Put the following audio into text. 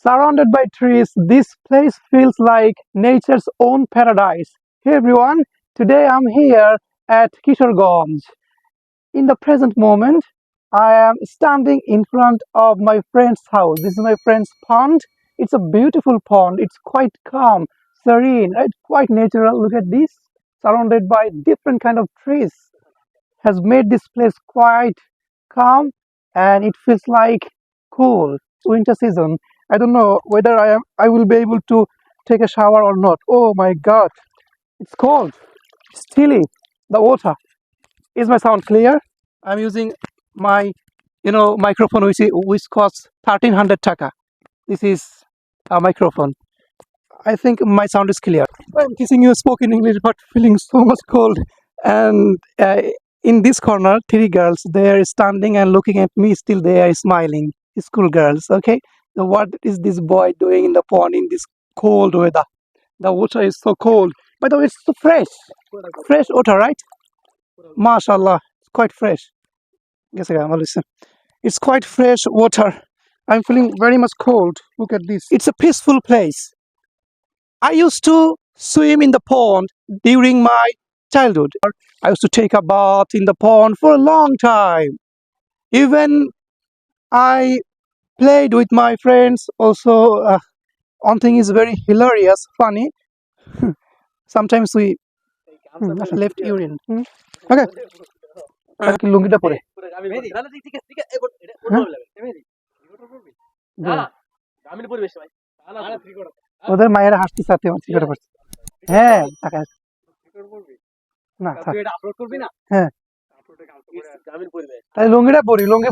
Surrounded by trees, this place feels like nature's own paradise. Hey everyone, today I'm here at Kishorganj. In the present moment, I am standing in front of my friend's house. This is my friend's pond. It's a beautiful pond. It's quite calm, serene, right? Quite natural. Look at this, surrounded by different kind of trees. Has made this place quite calm, and it feels like cool. It's winter season. I don't know whether I will be able to take a shower or not. Oh my god, it's cold. It's chilly. The water. Is my sound clear? I'm using my microphone which costs 1300 taka. This is a microphone. I think my sound is clear. I'm kissing you spoke in English but feeling so much cold. And in this corner, three girls, they are standing and looking at me. Still, they are smiling. School girls, okay? So what is this boy doing in the pond in this cold weather? The water is so cold. By the way, it's so fresh. Fresh water, right? MashaAllah, it's quite fresh. Yes, listen. It's quite fresh water. I'm feeling very much cold. Look at this. It's a peaceful place. I used to swim in the pond during my childhood. I used to take a bath in the pond for a long time. Even I played with my friends. Also, one thing is very hilarious, funny. Sometimes we left urine. Okay. লুঙ্গিটা পরে ওদের মায়েরা হাসতে সাথে চিকটা পড়ছে হ্যাঁ টাকা না হ্যাঁ তাই লুঙ্গিটা পরি লুঙ্গি